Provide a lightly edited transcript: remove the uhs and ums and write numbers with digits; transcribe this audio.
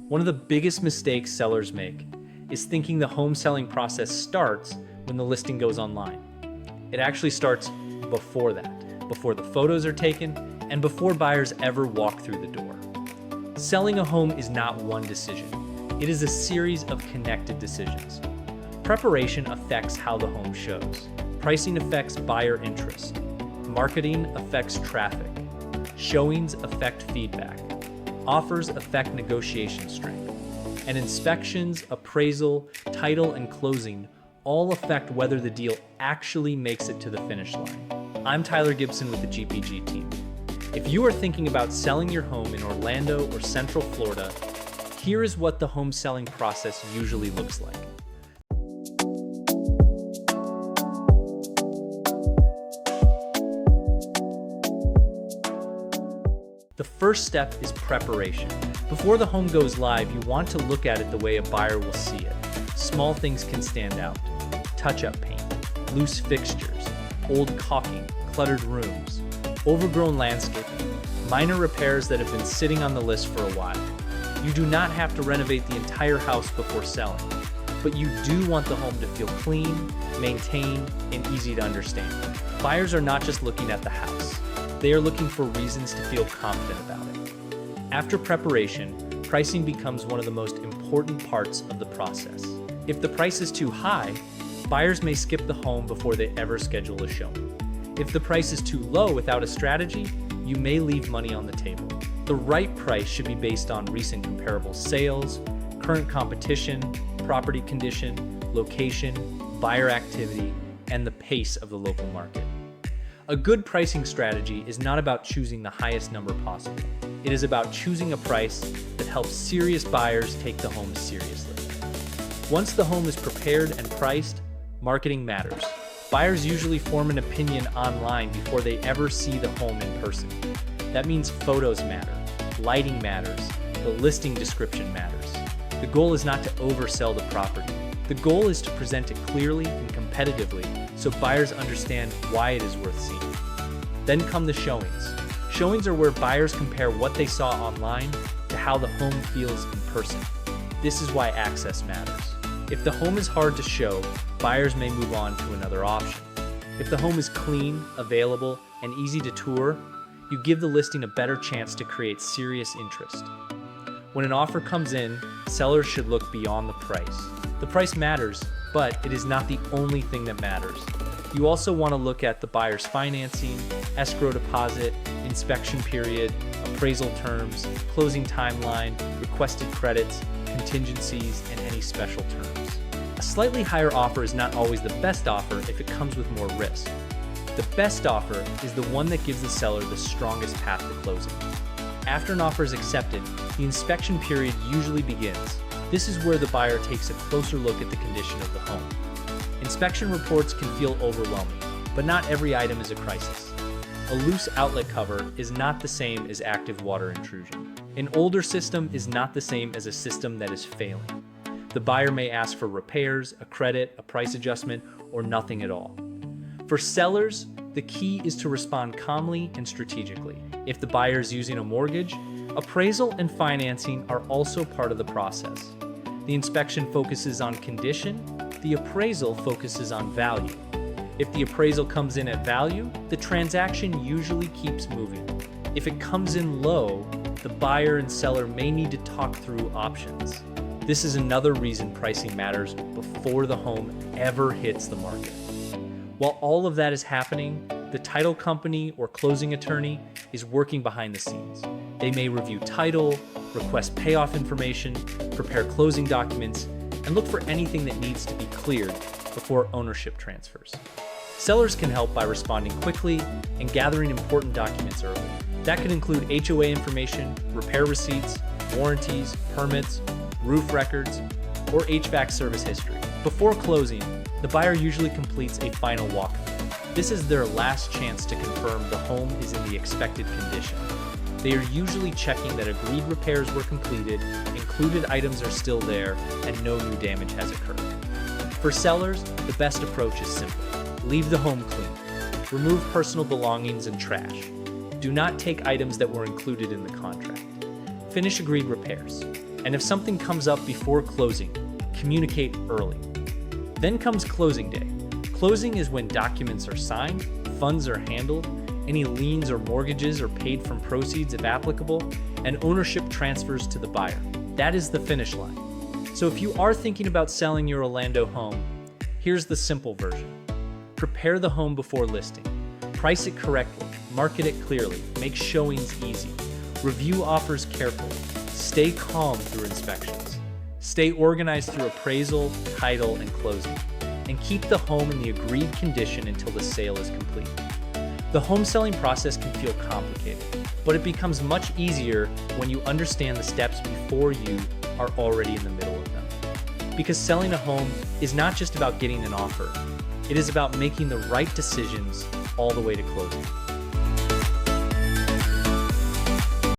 One of the biggest mistakes sellers make is thinking the home selling process starts when the listing goes online. It actually starts before that, before the photos are taken, and before buyers ever walk through the door. Selling a home is not one decision. It is a series of connected decisions. Preparation affects how the home shows. Pricing affects buyer interest. Marketing affects traffic. Showings affect feedback. Offers affect negotiation strength. And inspections, appraisal, title, and closing all affect whether the deal actually makes it to the finish line. I'm Tyler Gibson with the GPG team. If you are thinking about selling your home in Orlando or Central Florida, here is what the home selling process usually looks like. The first step is preparation. Before the home goes live, you want to look at it the way a buyer will see it. Small things can stand out. Touch-up paint, loose fixtures, old caulking, cluttered rooms, overgrown landscaping, minor repairs that have been sitting on the list for a while. You do not have to renovate the entire house before selling, but you do want the home to feel clean, maintained, and easy to understand. Buyers are not just looking at the house. They are looking for reasons to feel confident about it. After preparation, pricing becomes one of the most important parts of the process. If the price is too high, buyers may skip the home before they ever schedule a showing. If the price is too low without a strategy, you may leave money on the table. The right price should be based on recent comparable sales, current competition, property condition, location, buyer activity, and the pace of the local market. A good pricing strategy is not about choosing the highest number possible. It is about choosing a price that helps serious buyers take the home seriously. Once the home is prepared and priced, marketing matters. Buyers usually form an opinion online before they ever see the home in person. That means photos matter, lighting matters, the listing description matters. The goal is not to oversell the property. The goal is to present it clearly and competitively so buyers understand why it is worth seeing. Then come the showings. Showings are where buyers compare what they saw online to how the home feels in person. This is why access matters. If the home is hard to show, buyers may move on to another option. If the home is clean, available, and easy to tour, you give the listing a better chance to create serious interest. When an offer comes in, sellers should look beyond the price. The price matters, but it is not the only thing that matters. You also want to look at the buyer's financing, escrow deposit, inspection period, appraisal terms, closing timeline, requested credits, contingencies, and any special terms. A slightly higher offer is not always the best offer if it comes with more risk. The best offer is the one that gives the seller the strongest path to closing. After an offer is accepted, the inspection period usually begins. This is where the buyer takes a closer look at the condition of the home. Inspection reports can feel overwhelming, but not every item is a crisis. A loose outlet cover is not the same as active water intrusion. An older system is not the same as a system that is failing. The buyer may ask for repairs, a credit, a price adjustment, or nothing at all. For sellers, the key is to respond calmly and strategically. If the buyer is using a mortgage, appraisal and financing are also part of the process. The inspection focuses on condition, the appraisal focuses on value. If the appraisal comes in at value, the transaction usually keeps moving. If it comes in low, the buyer and seller may need to talk through options. This is another reason pricing matters before the home ever hits the market. While all of that is happening, the title company or closing attorney is working behind the scenes. They may review title, request payoff information, prepare closing documents, and look for anything that needs to be cleared before ownership transfers. Sellers can help by responding quickly and gathering important documents early. That could include HOA information, repair receipts, warranties, permits, roof records, or HVAC service history. Before closing, the buyer usually completes a final walkthrough. This is their last chance to confirm the home is in the expected condition. They are usually checking that agreed repairs were completed, included items are still there, and no new damage has occurred. For sellers, the best approach is simple. Leave the home clean. Remove personal belongings and trash. Do not take items that were included in the contract. Finish agreed repairs. And if something comes up before closing, communicate early. Then comes closing day. Closing is when documents are signed, funds are handled, any liens or mortgages are paid from proceeds if applicable, and ownership transfers to the buyer. That is the finish line. So if you are thinking about selling your Orlando home, here's the simple version. Prepare the home before listing. Price it correctly, market it clearly, make showings easy. Review offers carefully. Stay calm through inspections. Stay organized through appraisal, title, and closing. And keep the home in the agreed condition until the sale is complete. The home selling process can feel complicated, but it becomes much easier when you understand the steps before you are already in the middle of them. Because selling a home is not just about getting an offer, it is about making the right decisions all the way to closing.